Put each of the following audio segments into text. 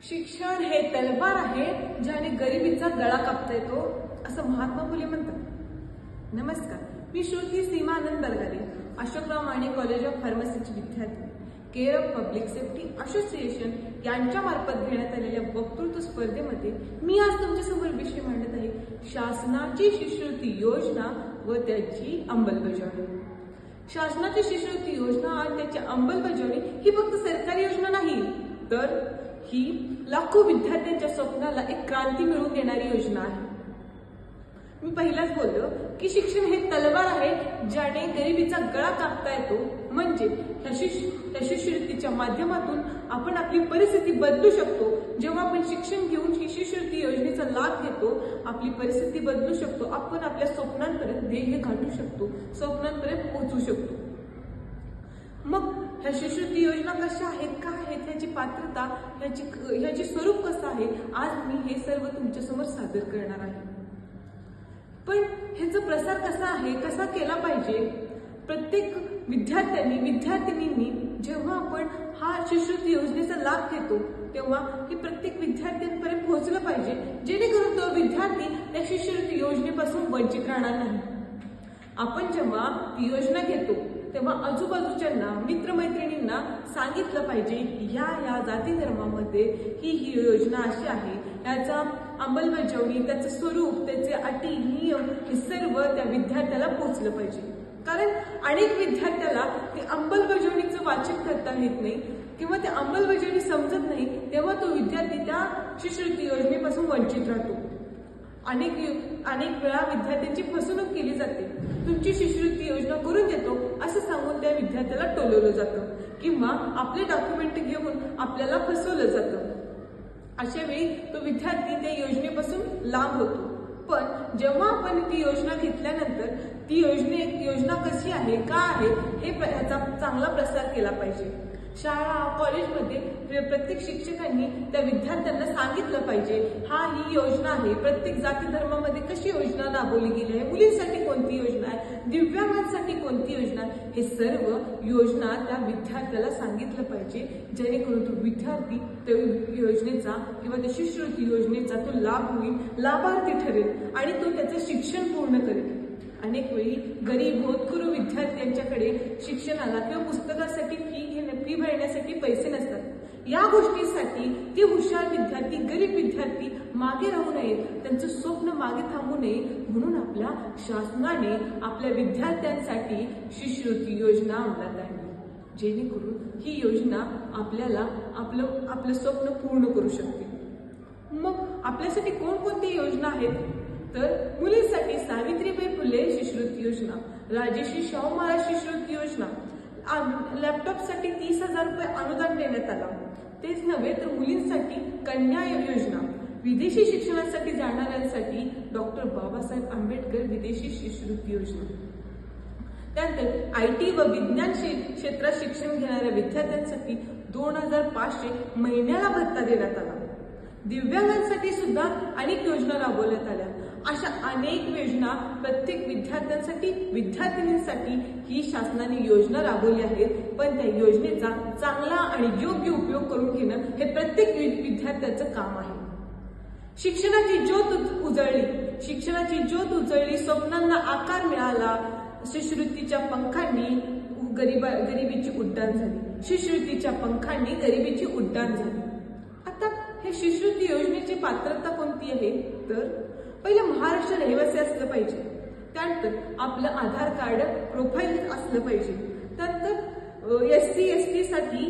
शिक्षण हे तलवार आहे ज्याने गरिबीचा गळा कापता येतो असं महात्मा फुले म्हणतात. नमस्कार, मी श्रुती सीमानंद बरगाले, अशोकराव माने कॉलेज ऑफ फार्मसीची विद्यार्थी, care of public safety association यांच्या मार्फत घेण्यात आलेल्या वक्तृत्व स्पर्धेमध्ये मी आज तुमच्यासमोर विषय मांडत आहे शासनाची शिष्यवृत्ती योजना व त्याची अंमलबजावणी. शासनाची शिष्यवृत्ती योजना आणि त्याची अंमलबजावणी ही फक्त सरकारी योजना नाही, तर ही लाखो विद्यार्थ्यांच्या स्वप्नाला एक क्रांती मिळवून देणारी योजना आहे. मी पहिलाच बोललो की शिक्षण हे तलवार आहे ज्याने गरिबीचा गळा कापता येतो. म्हणजे त्या शिष्यवृत्तीच्या माध्यमातून आपण आपली परिस्थिती बदलू शकतो. जेव्हा आपण शिक्षण घेऊन शिष्यवृत्ती योजनेचा लाभ घेतो, आपली परिस्थिती बदलू शकतो. आपण आपल्या स्वप्नांपर्यंत ध्येय गाठू शकतो, स्वप्नांपर्यंत पोहोचू शकतो. मग ह्या शिष्यवृत्ती योजना कशा आहेत, काय आहेत, ह्याची पात्रता, ह्याची स्वरूप कसं आहे, आज मी हे सर्व तुमच्यासमोर सादर करणार आहे. पण ह्याचा प्रसार कसा आहे, कसा केला पाहिजे? प्रत्येक विद्यार्थिनींनी जेव्हा आपण हा शिष्यवृत्ती योजनेचा लाभ घेतो तेव्हा हे प्रत्येक विद्यार्थ्यांपर्यंत पोहोचलं पाहिजे, जेणेकरून तो विद्यार्थी त्या शिष्यवृत्ती योजनेपासून वंचित राहणार नाही. आपण जेव्हा ती योजना घेतो तेव्हा आजूबाजूच्यांना, मित्रमैत्रिणींना सांगितलं पाहिजे की या जाती धर्मामध्ये ही योजना अशी आहे, याचा अंमलबजावणी, त्याचं स्वरूप, त्याचे अटी, नियम हे सर्व त्या विद्यार्थ्याला पोहोचलं पाहिजे. कारण अनेक विद्यार्थ्याला ते अंमलबजावणीचं वाचन करता येत नाही किंवा ते अंमलबजावणी समजत नाही, तेव्हा तो विद्यार्थी त्या शिष्यवृत्ती योजनेपासून वंचित राहतो. अनेक वेळा विद्यार्थ्यांची फसवणूक केली जाते. तुमची शिष्यवृत्ती योजना करून देतो असं सांगून त्या विद्यार्थ्याला टोलवलं जातं किंवा आपले डॉक्युमेंट घेऊन आपल्याला फसवलं जातं. अशा वेळी तो विद्यार्थी त्या योजनेपासून लांब होतो. पण जेव्हा आपण ती योजना घेतल्यानंतर ती योजना कशी आहे, का आहे, ह्याचा चांगला प्रसार केला पाहिजे. शाळा, कॉलेजमध्ये प्रत्येक शिक्षकांनी त्या विद्यार्थ्यांना सांगितलं पाहिजे ही योजना आहे. प्रत्येक जाती धर्मामध्ये कशी योजना राबवली गेली आहे, मुलींसाठी कोणती योजना आहे, दिव्यांगांसाठी कोणती योजना आहे, हे सर्व योजना त्या विद्यार्थ्याला सांगितलं पाहिजे, जेणेकरून तो विद्यार्थी त्या योजनेचा किंवा त्या शिष्यवृत्ती योजनेचा तो लाभ होईल, लाभार्थी ठरेल आणि तो त्याचं शिक्षण पूर्ण करेल. अनेक वेळी गरीब होतकरू विद्यार्थ्यांच्याकडे शिक्षणाला किंवा पुस्तकासाठी फी भरण्यासाठी पैसे नसतात. या गोष्टीसाठी ते हुशार विद्यार्थी, गरीब विद्यार्थी मागे राहू नयेत, त्यांचं स्वप्न मागे थांबू नये, म्हणून आपल्या शासनाने आपल्या विद्यार्थ्यांसाठी शिष्यवृत्ती योजना अंमलात आणली, जेणेकरून ही योजना आपल्याला आपलं स्वप्न पूर्ण करू शकते. मग आपल्यासाठी कोणकोणती योजना आहेत? तर मुलींसाठी सावित्रीबाई फुले शिष्यवृत्ती योजना, राजर्षी शाहू महाराज शिष्यवृत्ती योजना, लॅपटॉपसाठी 30,000 रुपये अनुदान देण्यात आला. तेच नव्हे तर मुलींसाठी कन्या योजना, विदेशी शिक्षणासाठी जाणाऱ्यांसाठी डॉक्टर बाबासाहेब आंबेडकर विदेशी शिष्यवृत्ती योजना. त्यानंतर IT व विज्ञान क्षेत्रात शिक्षण घेणाऱ्या विद्यार्थ्यांसाठी 2,500 महिन्याला भत्ता देण्यात आला. दिव्यांगांसाठी सुद्धा अनेक योजना राबवण्यात आल्या. अशा अनेक योजना प्रत्येक विद्यार्थ्यांसाठी, विद्यार्थिनींसाठी ही शासनाने योजना राबवली आहेत. पण त्या योजनेचा चांगला आणि योग्य उपयोग करून घेणं हे प्रत्येक विद्यार्थ्याचं काम आहे. शिक्षणाची ज्योत उजळली, स्वप्नांना आकार मिळाला, शिष्यवृत्तीच्या पंखांनी गरिबीची उड्डाण झाली. शिष्यवृत्तीच्या पंखांनी गरिबीची उड्डाण झाली. आता हे शिष्यवृत्ती योजनेची पात्रता कोणती आहे? तर पहिलं महाराष्ट्र रहिवासी असलं पाहिजे. त्यानंतर आपलं आधार कार्ड प्रोफाईल असलं पाहिजे. त्यानंतर SC ST साठी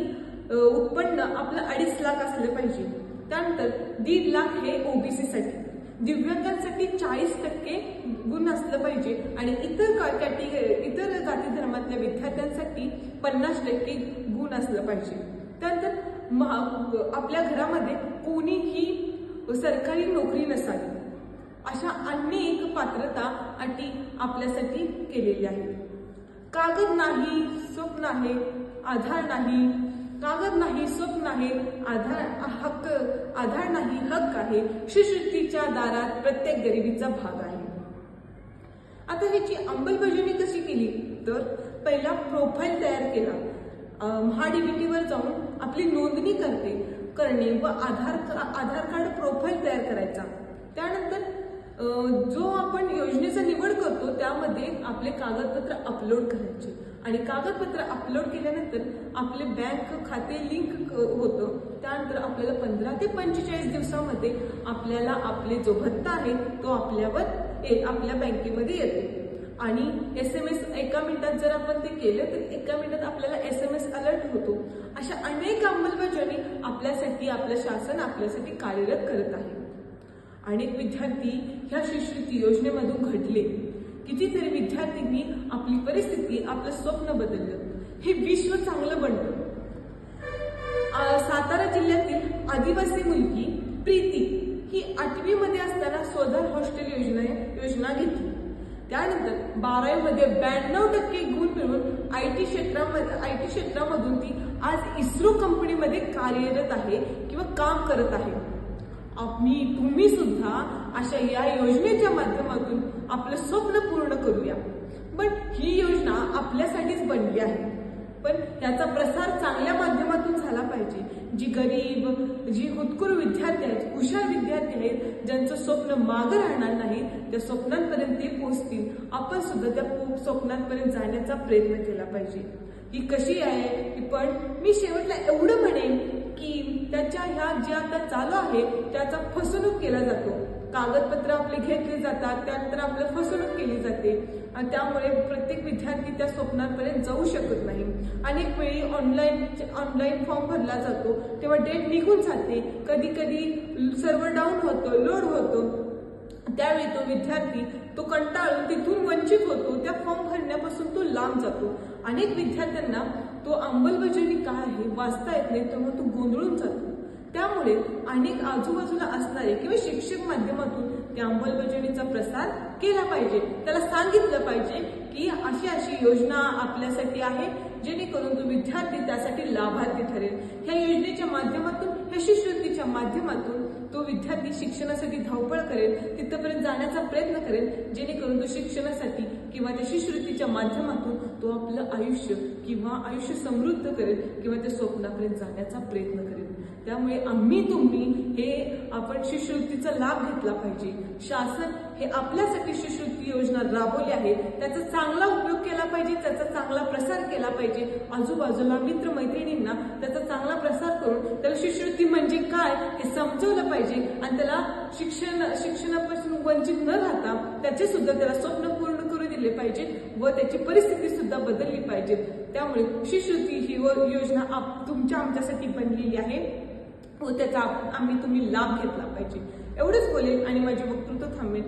उत्पन्न आपलं 2.5 लाख असलं पाहिजे. त्यानंतर 1.5 लाख हे OBC साठी. दिव्यांगांसाठी 40% गुण असलं पाहिजे आणि इतर जाती धर्मातल्या विद्यार्थ्यांसाठी 50% गुण असलं पाहिजे. त्यानंतर आपल्या घरामध्ये कोणीही सरकारी नोकरी नसावी. अशा अनेक पात्रता अटी आपल्यासाठी केलेल्या आहेत. कागद नाही स्वप्न आहे, आधार नाही, कागद नाही स्वप्न आहे, आधार नाही हक्क आहे, शिष्यवृत्तीच्या दारात प्रत्येक गरिबीचा भाग आहे. आता ह्याची अंमलबजावणी कशी केली? तर पहिला प्रोफाईल तयार केला. महाडीबीटीवर जाऊन आपली नोंदणी करते. करणे व आधार कार्ड प्रोफाईल तयार करायचा। त्यानंतर जो आपण योजनेचा निवड करतो त्यामध्ये आपले कागदपत्र अपलोड करायचे आणि कागदपत्र अपलोड केल्यानंतर आपले बँक खाते लिंक होतं। त्यानंतर आपल्याला 15 ते 45 दिवसामध्ये आपल्याला आपले जो भत्ता आहे तो आपल्या बँकेमध्ये येतो आणि SMS 1 मिनिटात जर आपण ते केलं तर 1 मिनिटात आपल्याला SMS अलर्ट होतो। अशा अनेक अंमलबजावणी आपल्यासाठी आपलं शासन आपल्यासाठी कार्यरत करत आहे। अनेक विद्यार्थी ह्या शिष्यवृत्ती योजनेमधून घडले। कितीतरी विद्यार्थ्यांनी आपली परिस्थिती आपलं स्वप्न बदललं, हे विश्व चांगलं बनतं। सातारा जिल्ह्यातील आदिवासी मुलगी प्रीती ही 8वी मध्ये असताना स्वधार हॉस्टेल योजना घेतली। त्यानंतर 12वी मध्ये 92% गुण मिळवून IT क्षेत्रामधून ती आज इस्रो कंपनीमध्ये कार्यरत आहे किंवा काम करत आहे। तुम्ही सुद्धा अशा या योजनेच्या माध्यमातून आपलं स्वप्न पूर्ण करूया। पण ही योजना आपल्यासाठीच बनली आहे, पण याचा प्रसार चांगल्या माध्यमातून झाला पाहिजे। जी गरीब, जी हुतकुर विद्यार्थी आहेत, हुशार विद्यार्थी आहेत, ज्यांचं स्वप्न मागं राहणार नाही, त्या स्वप्नांपर्यंत ते पोहोचतील। आपण सुद्धा त्या स्वप्नांपर्यंत जाण्याचा प्रयत्न केला पाहिजे। ही कशी आहे पण मी शेवटला एवढं म्हणेन की त्याच्या ह्या जे आता चालू आहे त्याचा फसवणूक केला जातो। कागदपत्र आपले घेतले जातात, त्यानंतर आपलं फसवणूक केली जाते आणि त्यामुळे प्रत्येक विद्यार्थी त्या स्वप्नांपर्यंत जाऊ शकत नाही। अनेक वेळी ऑनलाईन फॉर्म भरला जातो तेव्हा डेट निघून जाते, कधी सर्व्हर डाऊन होतं, लोड होतं, त्यावेळी तो विद्यार्थी तो कंटाळून तिथून वंचित होतो, त्या फॉर्म भरण्यापासून तो लांब जातो। अनेक विद्यार्थ्यांना तो अंमलबजावणी काय आहे वाचता येत नाही, तेव्हा तो गोंधळून जातो। त्यामुळे अनेक आजूबाजूला असणारे किंवा शिक्षक माध्यमातून त्या अंमलबजावणीचा प्रसार केला पाहिजे। त्याला सांगितलं पाहिजे की अशी योजना आपल्यासाठी आहे, जेणेकरून तो विद्यार्थी त्यासाठी लाभार्थी ठरेल। ह्या योजनेच्या माध्यमातून, ह्या शिष्यवृत्तीच्या माध्यमातून तो विद्यार्थी शिक्षणासाठी धावपळ करेल, तिथपर्यंत जाण्याचा प्रयत्न करेल, जेणेकरून तो शिक्षणासाठी किंवा त्या शिष्यवृत्तीच्या माध्यमातून तो आपलं आयुष्य समृद्ध करेल किंवा त्या स्वप्नापर्यंत जाण्याचा प्रयत्न करेल। त्यामुळे तुम्ही आपण शिष्यवृत्तीचा लाभ घेतला पाहिजे। शासन हे आपल्यासाठी शिष्यवृत्ती योजना राबवली आहे, त्याचा चांगला उपयोग केला पाहिजे, त्याचा चांगला प्रसार केला पाहिजे। आजूबाजूला मित्रमैत्रिणींना त्याचा चांगला प्रसार करून त्याला शिष्यवृत्ती म्हणजे काय हे समजवलं पाहिजे आणि त्याला शिक्षणापासून वंचित न राहता त्याचे सुद्धा त्याला स्वप्न पूर्ण करू दिले पाहिजे व त्याची परिस्थिती सुद्धा बदलली पाहिजे। त्यामुळे शिष्यवृत्ती ही योजना आमच्यासाठी बनलेली आहे व त्याचा तुम्ही लाभ घेतला पाहिजे। एवढंच बोलेल आणि माझे वक्तृत्व थांबेल।